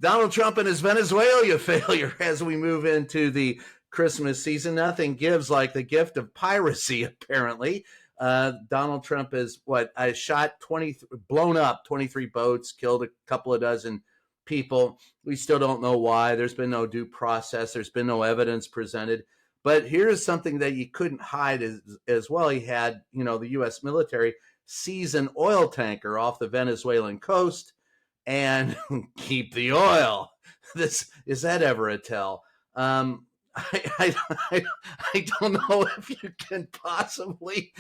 Donald Trump and his Venezuela failure as we move into the Christmas season. Nothing gives like the gift of piracy, apparently. Donald Trump has shot 20, blown up 23 boats, killed a couple of dozen people. We still don't know why. There's been no due process. There's been no evidence presented. But here's something that you couldn't hide as well. He had, the U.S. military seize an oil tanker off the Venezuelan coast and keep the oil. Is that ever a tell? I don't know if you can possibly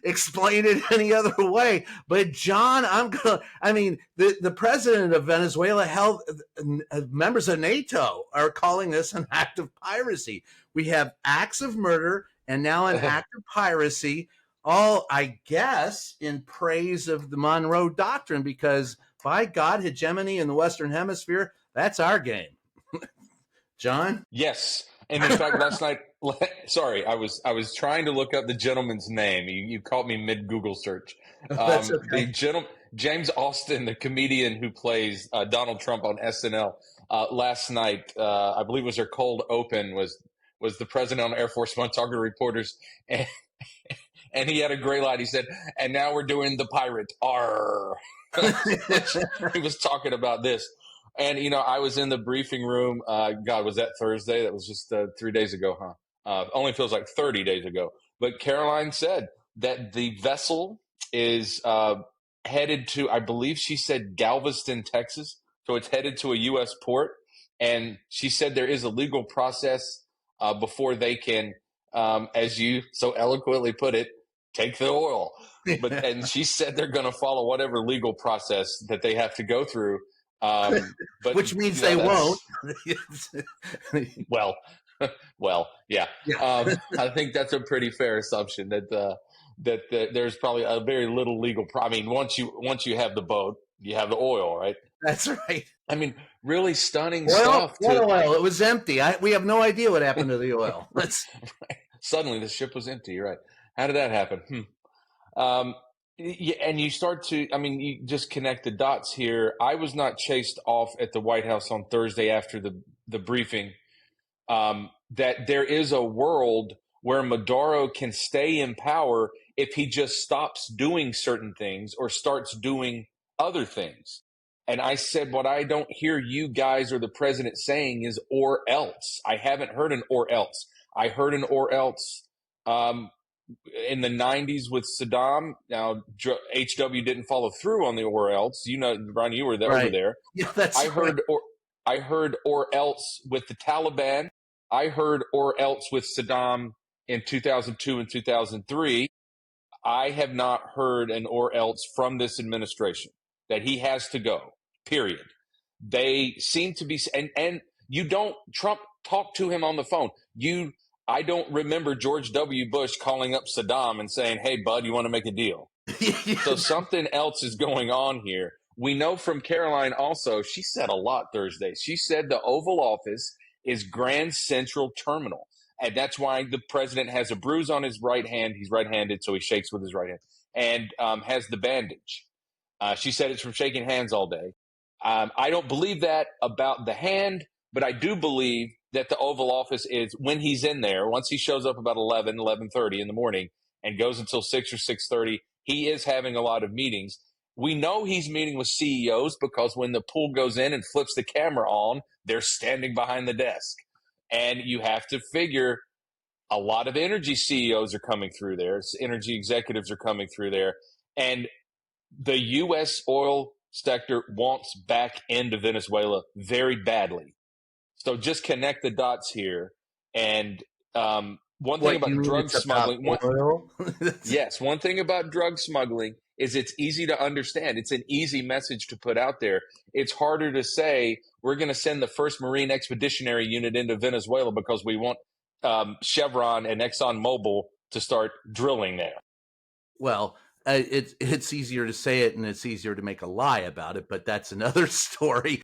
explain it any other way. But John, the president of Venezuela held members of NATO are calling this an act of piracy. We have acts of murder and now an act of piracy, all, I guess, in praise of the Monroe Doctrine, because by God, hegemony in the Western Hemisphere, that's our game. John? Yes. And in fact, last night, sorry, I was trying to look up the gentleman's name. You caught me mid Google search. That's okay. James Austin, the comedian who plays Donald Trump on SNL, last night, I believe it was their cold open, was the president on Air Force One talking to reporters, and he had a great line. He said, "And now we're doing the pirate R." He was talking about this. And, I was in the briefing room. God, was that Thursday? That was just 3 days ago, huh? Only feels like 30 days ago. But Caroline said that the vessel is headed to, I believe she said Galveston, Texas. So it's headed to a U.S. port. And she said there is a legal process before they can, as you so eloquently put it, take the oil. And she said they're going to follow whatever legal process that they have to go through. But which means they won't. well, yeah. I think that's a pretty fair assumption that there's probably a very little legal. Once you have the boat, you have the oil, right? That's right. Really stunning stuff. What oil? It was empty. We have no idea what happened to the oil. Right. Suddenly, the ship was empty. You're right. How did that happen? And you start to, you just connect the dots here. I was not chased off at the White House on Thursday after the briefing, that there is a world where Maduro can stay in power if he just stops doing certain things or starts doing other things. And I said, what I don't hear you guys or the president saying is or else. I haven't heard an or else. I heard an or else in the 90s with Saddam. Now, HW didn't follow through on the or else. Ron, you were there, right. Over there. Yeah, I heard or else with the Taliban. I heard or else with Saddam in 2002 and 2003. I have not heard an or else from this administration that he has to go, period. They seem to be, and you don't, Trump talked to him on the phone. I don't remember George W. Bush calling up Saddam and saying, "Hey, bud, you want to make a deal?" So something else is going on here. We know from Caroline also, she said a lot Thursday. She said the Oval Office is Grand Central Terminal. And that's why the president has a bruise on his right hand. He's right-handed, so he shakes with his right hand, and has the bandage. She said it's from shaking hands all day. I don't believe that about the hand, but I do believe that the Oval Office is, when he's in there, once he shows up about 11:30 in the morning and goes until 6 or 6:30, he is having a lot of meetings. We know he's meeting with CEOs because when the pool goes in and flips the camera on, they're standing behind the desk. And you have to figure a lot of energy CEOs are coming through there. Energy executives are coming through there. And the U.S. oil sector wants back into Venezuela very badly. So just connect the dots here. And one thing about drug smuggling. Yes, one thing about drug smuggling is it's easy to understand. It's an easy message to put out there. It's harder to say we're going to send the first Marine Expeditionary Unit into Venezuela because we want Chevron and ExxonMobil to start drilling there. Well, it's easier to say it and it's easier to make a lie about it, but that's another story.